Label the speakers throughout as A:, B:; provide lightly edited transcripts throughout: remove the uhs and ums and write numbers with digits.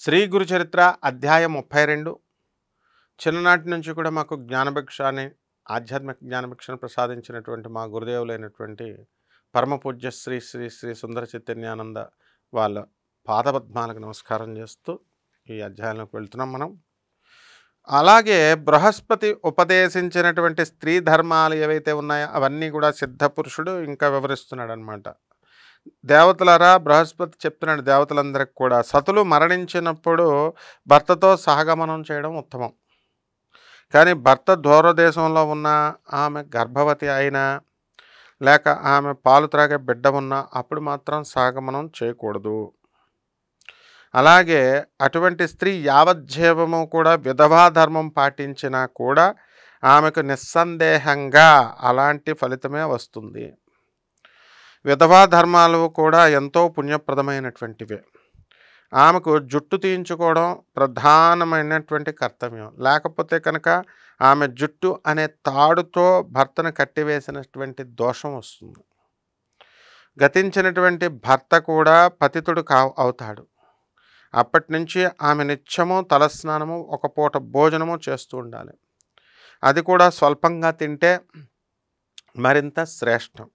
A: శ్రీ గురు చరిత్ర అధ్యాయం 32. చిన్ననాటి నుంచి కూడా మాకు జ్ఞానభిక్షాన్ని ఆధ్యాత్మిక జ్ఞానభిక్షను ప్రసాదించినటువంటి మా గురుదేవులైనటువంటి పరమ పూజ్య శ్రీ శ్రీ శ్రీ సుందర చైతన్యానంద వాళ్ళ పాదపద్మాలకు నమస్కారం చేస్తూ ఈ అధ్యాయంలోకి వెళ్తున్నాం మనం. అలాగే బృహస్పతి ఉపదేశించినటువంటి స్త్రీ ధర్మాలు ఏవైతే ఉన్నాయో అవన్నీ కూడా సిద్ధపురుషుడు ఇంకా వివరిస్తున్నాడు అనమాట. దేవతలరా, బృహస్పతి చెప్తున్నాడు దేవతలందరికి కూడా, సతులు మరణించినప్పుడు భర్తతో సహగమనం చేయడం ఉత్తమం. కానీ భర్త దూరదేశంలో ఉన్న, ఆమె గర్భవతి అయినా లేక ఆమె పాలు త్రాగే బిడ్డ ఉన్నా అప్పుడు మాత్రం సహగమనం చేయకూడదు. అలాగే అటువంటి స్త్రీ యావజ్జీవము కూడా విధవా ధర్మం పాటించినా కూడా ఆమెకు నిస్సందేహంగా అలాంటి ఫలితమే వస్తుంది. విధవా ధర్మాలు కూడా ఎంతో పుణ్యప్రదమైనటువంటివే. ఆమెకు జుట్టు తీయించుకోవడం ప్రధానమైనటువంటి కర్తవ్యం. లేకపోతే కనుక ఆమె జుట్టు అనే తాడుతో భర్తను కట్టివేసినటువంటి దోషం వస్తుంది. గతించినటువంటి భర్త కూడా పతితుడు అవుతాడు. అప్పటి నుంచి ఆమె నిత్యము తలస్నానము, ఒక పూట భోజనము చేస్తూ ఉండాలి. అది కూడా స్వల్పంగా తింటే మరింత శ్రేష్టం.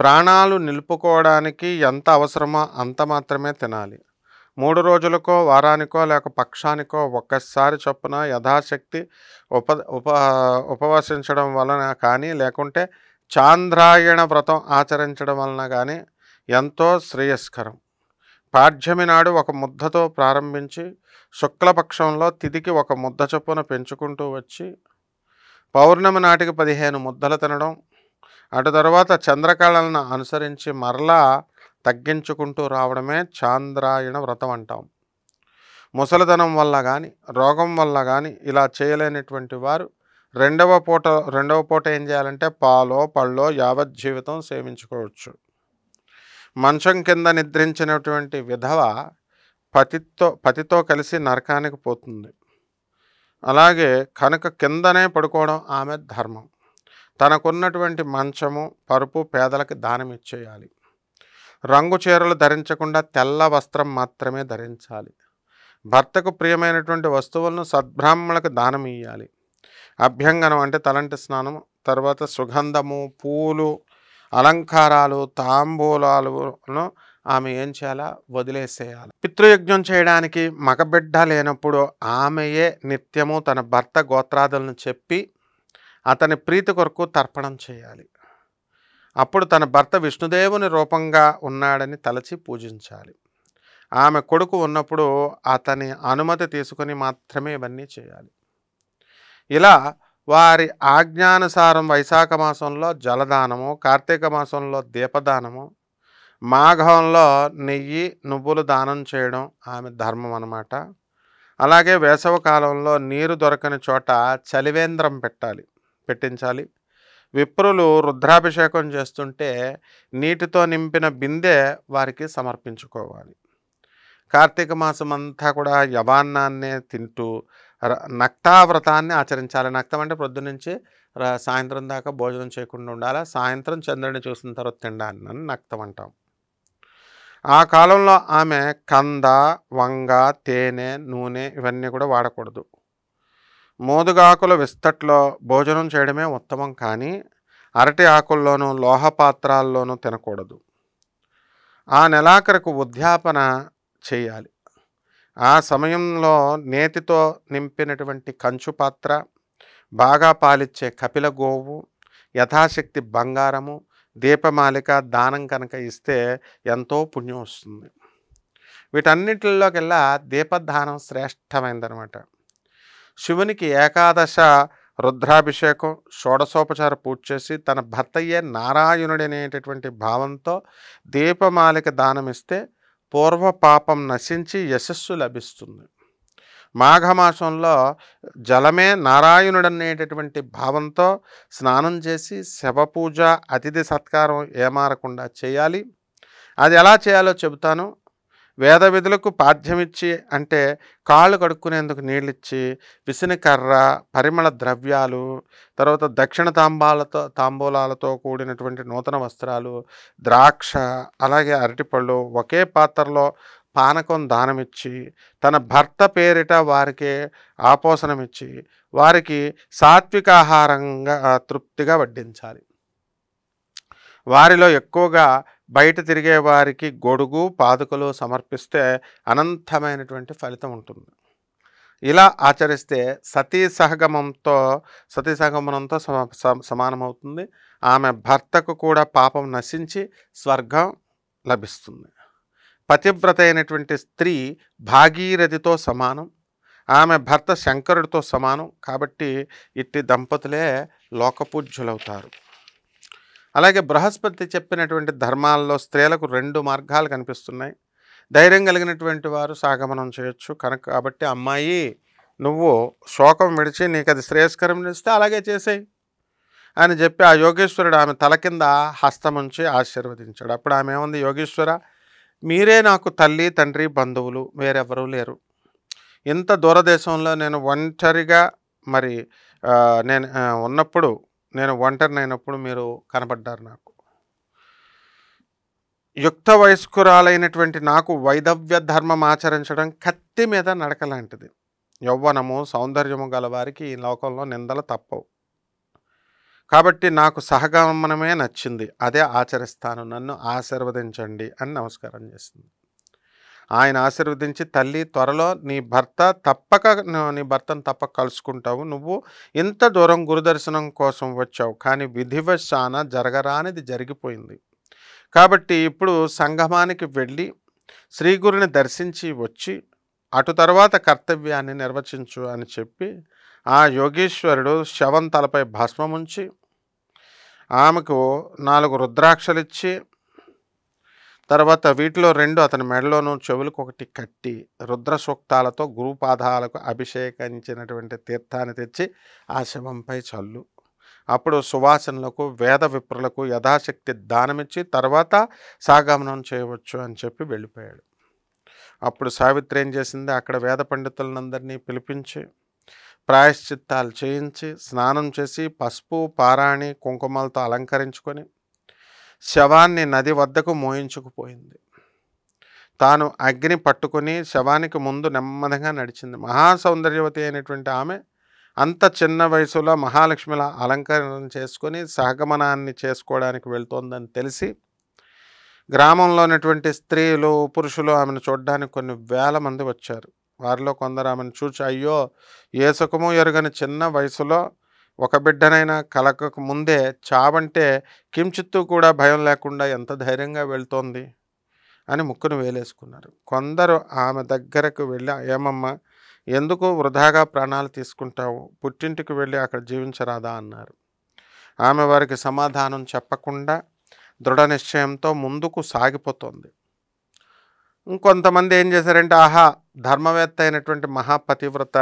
A: ప్రాణాలు నిలుపుకోవడానికి ఎంత అవసరమో అంత మాత్రమే తినాలి. 3 రోజులకో, వారానికో లేక పక్షానికో ఒక్కసారి చొప్పున యథాశక్తి ఉపవసించడం వలన కానీ, లేకుంటే చాంద్రాయణ వ్రతం ఆచరించడం వలన కానీ ఎంతో శ్రేయస్కరం. పాడ్యమి నాడు ఒక ముద్దతో ప్రారంభించి శుక్లపక్షంలో తిథికి ఒక ముద్ద చొప్పున పెంచుకుంటూ వచ్చి పౌర్ణమి నాటికి 15 ముద్దలు తినడం, అటు తర్వాత చంద్రకళలను అనుసరించి మరలా తగ్గించుకుంటూ రావడమే చాంద్రాయణ వ్రతం అంటాం. ముసలితనం వల్ల కానీ, రోగం వల్ల కానీ ఇలా చేయలేనటువంటి వారు రెండవ పూట ఏం చేయాలంటే పాలో పళ్ళో యావజ్జీవితం సేవించుకోవచ్చు. మంచం కింద నిద్రించినటువంటి విధవ పతితో కలిసి నరకానికి పోతుంది. అలాగే కనుక కిందనే పడుకోవడం ఆమె ధర్మం. తనకున్నటువంటి మంచము, పరుపు పేదలకు దానం ఇచ్చేయాలి. రంగు చీరలు ధరించకుండా తెల్ల వస్త్రం మాత్రమే ధరించాలి. భర్తకు ప్రియమైనటువంటి వస్తువులను సద్బ్రాహ్మణులకు దానం ఇవ్వాలి. అభ్యంగనం అంటే తలంటి స్నానం, తర్వాత సుగంధము, పూలు, అలంకారాలు, తాంబూలాలను ఆమె ఏం చేయాలా, వదిలేసేయాలి. పితృయజ్ఞం చేయడానికి మగబిడ్డ లేనప్పుడు ఆమెయే నిత్యము తన భర్త గోత్రాదులను చెప్పి అతని ప్రీతి కొరకు తర్పణం చేయాలి. అప్పుడు తన భర్త విష్ణుదేవుని రూపంగా ఉన్నాడని తలచి పూజించాలి. ఆమె కొడుకు ఉన్నప్పుడు అతని అనుమతి తీసుకుని మాత్రమే ఇవన్నీ చేయాలి. ఇలా వారి ఆజ్ఞానుసారం వైశాఖ మాసంలో జలదానము, కార్తీక మాసంలో దీపదానము, మాఘంలో నెయ్యి, నువ్వులు దానం చేయడం ఆమె ధర్మం అన్నమాట. అలాగే వేసవ కాలంలో నీరు దొరకని చోట చలివేంద్రం పెట్టించాలి. విప్రులు రుద్రాభిషేకం చేస్తుంటే నీటితో నింపిన బిందె వారికి సమర్పించుకోవాలి. కార్తీక మాసం అంతా కూడా యవాన్నాన్నే తింటూ నక్తావ్రతాన్ని ఆచరించాలి. నక్తం అంటే పొద్దునుంచి సాయంత్రం దాకా భోజనం చేయకుండా ఉండాలి. సాయంత్రం చంద్రుడిని చూసిన తర్వాత తినడాన్ని నక్తం అంటాం. ఆ కాలంలో ఆమె కంద, వంగ, తేనె, నూనె ఇవన్నీ కూడా వాడకూడదు. మోదుగాకుల విస్తట్లో భోజనం చేయడమే ఉత్తమం. కానీ అరటి ఆకుల్లోనూ లోహపాత్రాల్లోనూ తినకూడదు. ఆ నెలాఖరుకు ఉద్యాపన చేయాలి. ఆ సమయంలో నేతితో నింపినటువంటి కంచు పాత్ర, బాగా పాలిచ్చే కపిల గోవు, యథాశక్తి బంగారము, దీపమాలిక దానం కనుక ఇస్తే ఎంతో పుణ్యం వస్తుంది. వీటన్నిటిలోకెల్లా దీపదానం శ్రేష్టమైనదనమాట. శివునికి ఏకాదశ రుద్రాభిషేకం, షోడశోపచార పూజ చేసి తన భర్తయ్యే నారాయణుడు అనేటటువంటి భావంతో దీపమాలిక దానమిస్తే పూర్వ పాపం నశించి యశస్సు లభిస్తుంది. మాఘమాసంలో జలమే నారాయణుడు అనేటటువంటి భావంతో స్నానం చేసి శవపూజ, అతిథి సత్కారం ఏమారకుండా చేయాలి. అది ఎలా చేయాలో చెబుతాను. వేద విధులకు పాఠ్యమిచ్చి అంటే కాళ్ళు కడుక్కునేందుకు నీళ్ళిచ్చి, విసినికర్ర, పరిమళ ద్రవ్యాలు, తర్వాత దక్షిణ తాంబూలాలతో కూడినటువంటి నూతన వస్త్రాలు, ద్రాక్ష, అలాగే అరటిపళ్ళు ఒకే పాత్రలో పానకం దానమిచ్చి తన భర్త పేరిట వారికి ఆపోసనమిచ్చి వారికి సాత్వికాహారంగా తృప్తిగా వడ్డించాలి. వారిలో ఎక్కువగా బయట తిరిగే వారికి గొడుగు పాదుకలు సమర్పిస్తే అనంతమైనటువంటి ఫలితం ఉంటుంది. ఇలా ఆచరిస్తే సతీ సహగమనంతో సమానమవుతుంది. ఆమె భర్తకు కూడా పాపం నశించి స్వర్గం లభిస్తుంది. పతివ్రత అయినటువంటి స్త్రీ భాగీరథితో సమానం. ఆమె భర్త శంకరుడితో సమానం. కాబట్టి ఇట్టి దంపతులే లోకపూజ్యులవుతారు. అలాగే బృహస్పతి చెప్పినటువంటి ధర్మాల్లో స్త్రీలకు 2 మార్గాలు కనిపిస్తున్నాయి. ధైర్యం కలిగినటువంటి వారు సాగమనం చేయొచ్చు. కాబట్టి అమ్మాయి, నువ్వు శోకం విడిచి నీకు అది శ్రేయస్కరం ఇస్తే అలాగే చేసేయి అని చెప్పి ఆ యోగేశ్వరుడు ఆమె తల కింద హస్తముంచి ఆశీర్వదించాడు. అప్పుడు ఆమె ఏముంది, యోగేశ్వర, మీరే నాకు తల్లి తండ్రి బంధువులు, వేరెవరూ లేరు. ఇంత దూరదేశంలో నేను ఒంటరిగా నేను ఉన్నప్పుడు, నేను ఒంటరినైనప్పుడు మీరు కనబడ్డారు. నాకు యుక్త వయస్కురాలైనటువంటి నాకు వైదవ్య ధర్మం ఆచరించడం కత్తి మీద నడక లాంటిది. యౌవనము సౌందర్యము గలవారికి ఈ లోకంలో నిందలు తప్పవు. కాబట్టి నాకు సహగమనమే నచ్చింది, అదే ఆచరిస్తాను, నన్ను ఆశీర్వదించండి అని నమస్కారం చేసింది. ఆయన ఆశీర్వదించి, తల్లి, త్వరలో నీ భర్తను తప్పక కలుసుకుంటావు. నువ్వు ఇంత దూరం గురుదర్శనం కోసం వచ్చావు, కానీ విధివశాన జరగరానిది జరిగిపోయింది. కాబట్టి ఇప్పుడు సంగమానికి వెళ్ళి శ్రీగురుని దర్శించి వచ్చి అటు తర్వాత కర్తవ్యాన్ని నిర్వచించు అని చెప్పి ఆ యోగీశ్వరుడు శవం తలపై భస్మముంచి ఆమెకు 4 రుద్రాక్షలిచ్చి తర్వాత వీటిలో 2 అతని మెడలోనూ చెవులకు 1 కట్టి రుద్ర సూక్తాలతో గురుపాదాలకు అభిషేకించినటువంటి తీర్థాన్ని తెచ్చి ఆ శవంపై చల్లు. అప్పుడు సువాసనలకు వేద విప్రులకు యథాశక్తి దానమిచ్చి తర్వాత సాగమనం చేయవచ్చు అని చెప్పి వెళ్ళిపోయాడు. అప్పుడు సావిత్రి ఏం చేసింది, అక్కడ వేద పండితులందరినీ పిలిపించి ప్రాయశ్చిత్తాలు చేయించి స్నానం చేసి పసుపు పారాణి కుంకుమలతో అలంకరించుకొని శవాన్ని నది వద్దకు మోయించుకుపోయింది. తాను అగ్ని పట్టుకొని శవానికి ముందు నెమ్మదిగా నడిచింది. మహాసౌందర్యవతి అయినటువంటి ఆమె అంత చిన్న వయసులో మహాలక్ష్మిలా అలంకరణ చేసుకొని సహగమనాన్ని చేసుకోవడానికి వెళ్తోందని తెలిసి గ్రామంలో ఉన్నటువంటి స్త్రీలు పురుషులు ఆమెను చూడడానికి కొన్ని వేల మంది వచ్చారు. వారిలో కొందరు ఆమెను చూచి, అయ్యో, ఏ సుఖము ఎరుగని చిన్న వయసులో ఒక బిడ్డనైనా కలగక ముందే చావంటే కించిత్తు కూడా భయం లేకుండా ఎంత ధైర్యంగా వెళ్తోంది అని ముక్కును వేలేసుకున్నారు. కొందరు ఆమె దగ్గరకు వెళ్ళి, ఏమమ్మా, ఎందుకు వృధాగా ప్రాణాలు తీసుకుంటావు, పుట్టింటికి వెళ్ళి అక్కడ జీవించరాదా అన్నారు. ఆమె వారికి సమాధానం చెప్పకుండా దృఢ నిశ్చయంతో ముందుకు సాగిపోతుంది. ఇంకొంతమంది ఏం చేశారంటే, ఆహా, ధర్మవేత్త అయినటువంటి మహాపతివ్రత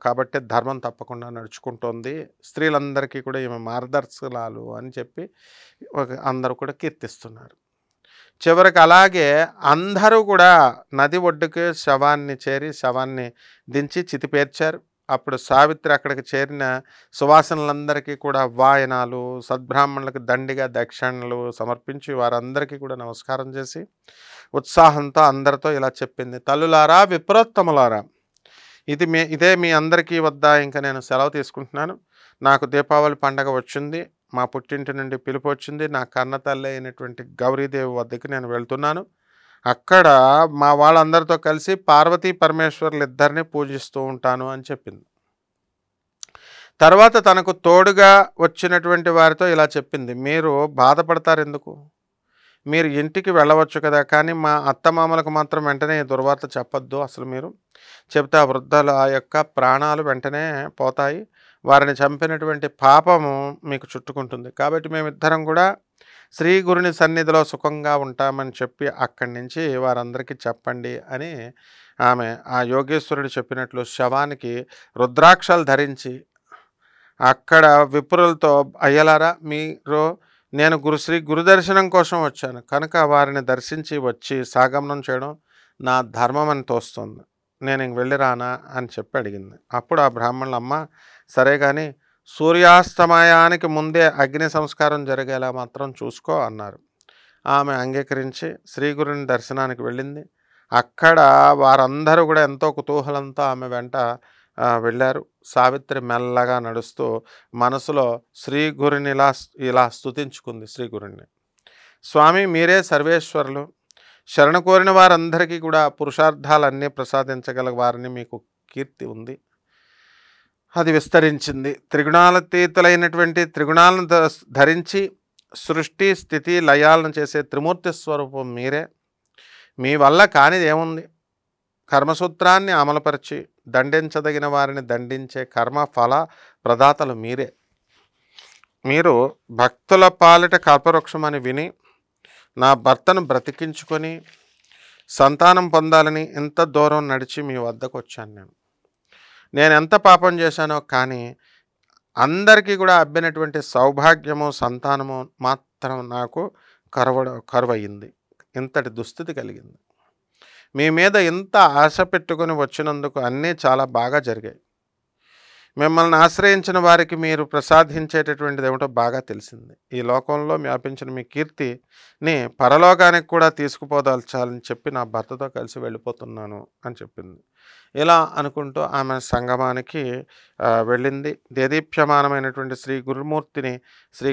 A: కాబట్టి ధర్మం తప్పకుండా నడుచుకుంటోంది, స్త్రీలందరికీ కూడా ఈమె మార్గదర్శకురాలు అని చెప్పి అందరూ కూడా కీర్తిస్తున్నారు. చివరికి అలాగే అందరూ కూడా నది ఒడ్డుకి శవాన్ని చేరి శవాన్ని దించి చితిపేర్చారు. అప్పుడు సావిత్రి అక్కడికి చేరిన సువాసనలందరికీ కూడా వాయనాలు, సద్బ్రాహ్మణులకు దండిగా దక్షిణలు సమర్పించి వారందరికీ కూడా నమస్కారం చేసి ఉత్సాహంతో అందరితో ఇలా చెప్పింది, తల్లులారా, విప్రోత్తములారా, ఇదే మీ అందరికీ వద్ద ఇంకా నేను సెలవు తీసుకుంటున్నాను. నాకు దీపావళి పండగ వచ్చింది, మా పుట్టింటి నుండి పిలుపు వచ్చింది, నా కన్నతల్లి అయినటువంటి గౌరీదేవి వద్దకు నేను వెళ్తున్నాను. అక్కడ మా వాళ్ళందరితో కలిసి పార్వతీ పరమేశ్వర్లు ఇద్దరిని పూజిస్తూ ఉంటాను అని చెప్పింది. తర్వాత తనకు తోడుగా వచ్చినటువంటి వారితో ఇలా చెప్పింది, మీరు బాధపడతారు ఎందుకు, మీరు ఇంటికి వెళ్ళవచ్చు కదా, కానీ మా అత్తమామలకు మాత్రం వెంటనే ఈ దుర్వార్త చెప్పొద్దు. అసలు మీరు చెప్తే ఆ వృద్ధుల యొక్క ప్రాణాలు వెంటనే పోతాయి, వారిని చంపినటువంటి పాపము మీకు చుట్టుకుంటుంది. కాబట్టి మేమిద్దరం కూడా శ్రీ గురుని సన్నిధిలో సుఖంగా ఉంటామని చెప్పి అక్కడి నుంచి వారందరికీ చెప్పండి అని ఆమె ఆ యోగేశ్వరుడు చెప్పినట్లు శవానికి రుద్రాక్షలు ధరించి అక్కడ విప్రులతో, అయ్యలారా, నేను శ్రీ గురుదర్శనం కోసం వచ్చాను కనుక వారిని దర్శించి వచ్చి సాగమనం చేయడం నా ధర్మం అని తోస్తుంది, నేను ఇంక వెళ్ళిరానా అని చెప్పి అడిగింది. అప్పుడు ఆ బ్రాహ్మణుల అమ్మ, సరే కానీ సూర్యాస్తమయానికి ముందే అగ్ని సంస్కారం జరిగేలా మాత్రం చూసుకో అన్నారు. ఆమె అంగీకరించి శ్రీగురుని దర్శనానికి వెళ్ళింది. అక్కడ వారందరూ కూడా ఎంతో కుతూహలంతో ఆమె వెంట వెళ్ళారు. సావిత్రి మెల్లగా నడుస్తూ మనసులో శ్రీ గురుని ఇలా స్తుతించుకుంది శ్రీ గురుని. స్వామి మీరే సర్వేశ్వరులు, శరణ కోరిన వారందరికీ కూడా పురుషార్థాలన్నీ ప్రసాదించగల వారిని మీకు కీర్తి ఉంది, అది విస్తరించింది. త్రిగుణాలతీతులైనటువంటి త్రిగుణాలను ధరించి సృష్టి స్థితి లయాలను చేసే త్రిమూర్తి స్వరూపం మీరే. మీ వల్ల కానిది ఏముంది? కర్మసూత్రాన్ని అమలుపరిచి దండించదగిన వారిని దండించే కర్మ ఫల ప్రదాతలు మీరే. మీరు భక్తుల పాలిట కల్పవృక్షమని విని నా భర్తను బ్రతికించుకొని సంతానం పొందాలని ఇంత దూరం నడిచి మీ వద్దకు వచ్చాను. నేను ఎంత పాపం చేశానో కానీ అందరికీ కూడా అబ్బినటువంటి సౌభాగ్యము సంతానము మాత్రం నాకు కరువయింది. ఇంతటి దుస్థితి కలిగింది. మీ మీద ఇంత ఆశ పెట్టుకొని వచ్చినందుకు అన్నీ చాలా బాగా జరిగాయి. మిమ్మల్ని ఆశ్రయించిన వారికి మీరు ప్రసాదించేటటువంటిది ఏమిటో బాగా తెలిసింది. ఈ లోకంలో వ్యాపించిన మీ కీర్తిని పరలోకానికి కూడా తీసుకుపోదలచాలని చెప్పి నా భర్తతో కలిసి వెళ్ళిపోతున్నాను అని చెప్పింది. ఇలా అనుకుంటూ ఆమె సంగమానికి వెళ్ళింది. దేదీప్యమానమైనటువంటి శ్రీ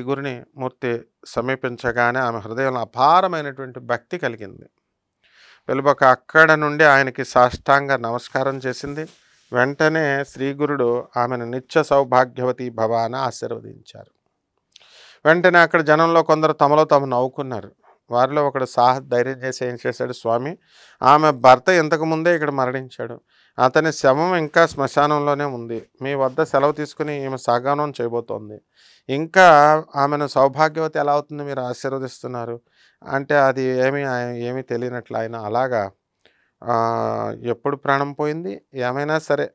A: గురుని మూర్తి సమీపించగానే ఆమె హృదయంలో అపారమైనటువంటి భక్తి కలిగింది. వెలుబక అక్కడ నుండి ఆయనకి సాష్టాంగ నమస్కారం చేసింది. వెంటనే శ్రీగురుడు ఆమెను నిత్య సౌభాగ్యవతి భవ అని ఆశీర్వదించారు. వెంటనే అక్కడ జనంలో కొందరు తమలో తాము నవ్వుకున్నారు. వారిలో ఒకడు ధైర్యం చేసి ఏం చేశాడు, స్వామి ఆమె భర్త ఇంతకుముందే ఇక్కడ మరణించాడు, అతని శవం ఇంకా శ్మశానంలోనే ఉంది, మీ వద్ద సెలవు తీసుకుని ఈమె సాగానం చేయబోతోంది, ఇంకా ఆమెను సౌభాగ్యవతి ఎలా అవుతుంది మీరు ఆశీర్వదిస్తున్నారు అంటే అది ఏమీ తెలియనట్లు ఆయన అలాగా ఎప్పుడు ప్రాణం పోయింది, ఏమైనా సరే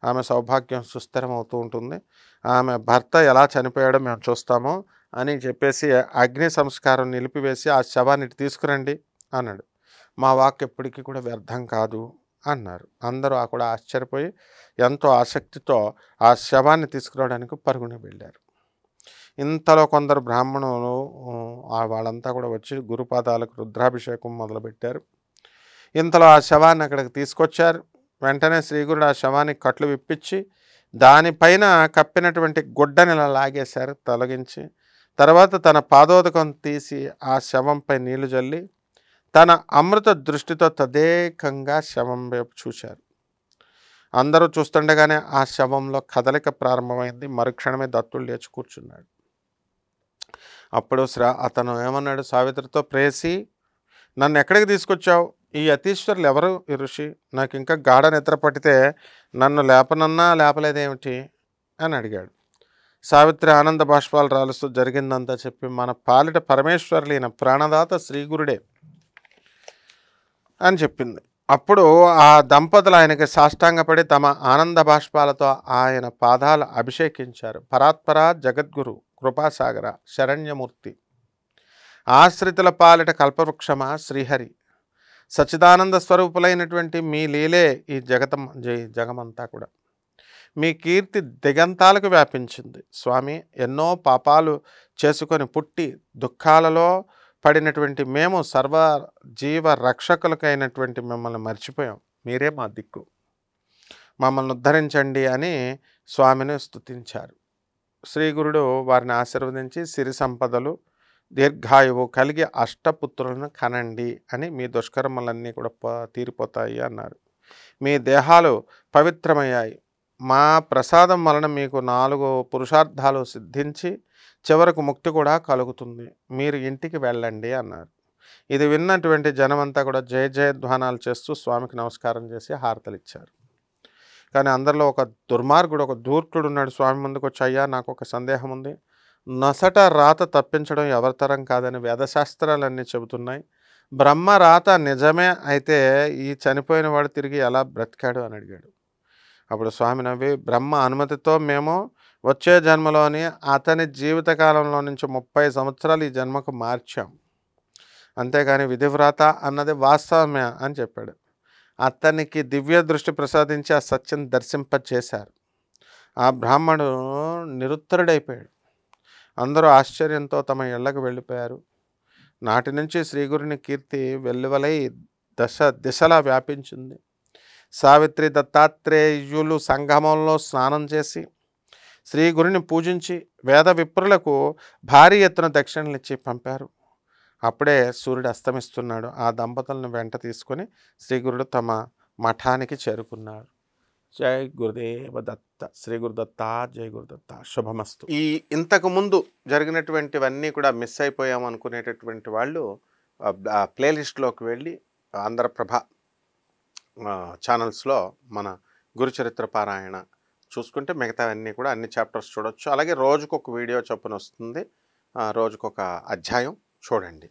A: ఆమె సౌభాగ్యం సుస్థిరం అవుతూ ఉంటుంది, ఆమె భర్త ఎలా చనిపోయాడో మేము చూస్తాము అని చెప్పేసి అగ్ని సంస్కారం నిలిపివేసి ఆ శవాన్ని తీసుకురండి అన్నాడు. మా వాక్ ఎప్పటికీ కూడా వ్యర్థం కాదు అన్నారు. అందరూ కూడా ఆశ్చర్యపోయి ఎంతో ఆసక్తితో ఆ శవాన్ని తీసుకురావడానికి పరుగున వెళ్ళారు. ఇంతలో కొందరు బ్రాహ్మణులు వాళ్ళంతా కూడా వచ్చి గురుపాదాలకు రుద్రాభిషేకం మొదలుపెట్టారు. ఇంతలో ఆ శవాన్ని అక్కడికి తీసుకొచ్చారు. వెంటనే శ్రీగురుడు ఆ శవానికి కట్లు విప్పించి దానిపైన కప్పినటువంటి గుడ్డని ఇలా లాగేశారు తొలగించి. తర్వాత తన పాదోదకం తీసి ఆ శవంపై నీళ్లు జల్లి తన అమృత దృష్టితో తదేకంగా శవం వైపు చూశారు. అందరూ చూస్తుండగానే ఆ శవంలో కదలిక ప్రారంభమైంది. మరుక్షణమే దత్తుడు లేచి కూర్చున్నాడు. అప్పుడు అతను ఏమన్నాడు సావిత్రితో, ప్రేసి నన్ను ఎక్కడికి తీసుకొచ్చావు? ఈ అతీశ్వరులు ఎవరు ఈ ఋషి? నాకు ఇంకా గాఢ నిద్ర పట్టితే నన్ను లేపనన్నా లేపలేదేమిటి అని అడిగాడు. సావిత్రి ఆనంద బాష్పాలు రాలుస్తూ జరిగిందంతా చెప్పి, మన పాలిట పరమేశ్వరులైన ప్రాణదాత శ్రీగురుడే అని చెప్పింది. అప్పుడు ఆ దంపతులు ఆయనకి సాష్టాంగపడి తమ ఆనంద బాష్పాలతో ఆయన పాదాలు అభిషేకించారు. పరాత్పర జగద్గురు కృపాసాగర శరణ్యమూర్తి, ఆశ్రితుల పాలిట కల్పవృక్షమా శ్రీహరి, సచ్చిదానంద స్వరూపులైనటువంటి మీ లీలే ఈ జగమంతా కూడా, మీ కీర్తి దిగంతాలకు వ్యాపించింది. స్వామి ఎన్నో పాపాలు చేసుకొని పుట్టి దుఃఖాలలో పడినటువంటి మేము సర్వజీవ రక్షకులకైనటువంటి మిమ్మల్ని మర్చిపోయాం, మీరే మా దిక్కు, మమ్మల్ని ఉద్ధరించండి అని స్వామిని స్తుతించారు. శ్రీగురుడు వారిని ఆశీర్వదించి సిరి సంపదలు దీర్ఘాయువు కలిగి అష్టపుత్రులను కనండి అని, మీ దుష్కర్మలన్నీ కూడా తీరిపోతాయి అన్నారు. మీ దేహాలు పవిత్రమయ్యాయి, మా ప్రసాదం వలన మీకు 4 పురుషార్థాలు సిద్ధించి చివరకు ముక్తి కూడా కలుగుతుంది, మీరు ఇంటికి వెళ్ళండి అన్నారు. ఇది విన్నటువంటి జనమంతా కూడా జయ జయధ్వానాలు చేస్తూ స్వామికి నమస్కారం చేసి హారతలు ఇచ్చారు. కానీ అందరిలో ఒక దుర్మార్గుడు, ఒక ధూర్తుడు ఉన్నాడు. స్వామి ముందుకు వచ్చి, అయ్యా నాకు ఒక సందేహం ఉంది, నొసట రాత తప్పించడం ఎవరితరం కాదని వేదశాస్త్రాలన్నీ చెబుతున్నాయి, బ్రహ్మ రాత నిజమే అయితే ఈ చనిపోయిన వాడు తిరిగి ఎలా బ్రతికాడు అని అడిగాడు. అప్పుడు స్వామి నవ్వి, బ్రహ్మ అనుమతితో మేము వచ్చే జన్మలోని అతని జీవితకాలంలో నుంచి 30 సంవత్సరాలు ఈ జన్మకు మార్చాం, అంతేగాని విధివ్రాత అన్నది వాస్తవమే అని చెప్పాడు. అతనికి దివ్య దృష్టి ప్రసాదించి ఆ సత్యం దర్శింపచేశారు. ఆ బ్రాహ్మణుడు నిరుత్తరుడైపోయాడు. అందరూ ఆశ్చర్యంతో తమ ఇళ్లకు వెళ్ళిపోయారు. నాటి నుంచి శ్రీగురుని కీర్తి వెల్లువలై దశ దిశలా వ్యాపించింది. సావిత్రి దత్తాత్రేయులు సంగమంలో స్నానం చేసి శ్రీ గురుని పూజించి వేద విప్రులకు భారీ ఎత్తున దక్షిణలు ఇచ్చి పంపారు. అప్పుడే సూర్యుడు అస్తమిస్తున్నాడు. ఆ దంపతులను వెంట తీసుకొని శ్రీ గురుడు తమ మఠానికి చేరుకున్నారు. జై గురుదేవ దత్త. శ్రీ గురుదత్త. జై గురుదత్త. శుభమస్తు. ఇంతకు ముందు జరిగినటువంటివన్నీ కూడా మిస్ అయిపోయాం అనుకునేటటువంటి వాళ్ళు ప్లేలిస్ట్లోకి వెళ్ళి ఆంధ్రప్రభ ఛానల్స్లో మన గురుచరిత్ర పారాయణ చూసుకుంటే మిగతావన్నీ కూడా అన్ని చాప్టర్స్ చూడొచ్చు. అలాగే రోజుకొక వీడియో చొప్పున వస్తుంది. రోజుకొక అధ్యాయం చూడండి.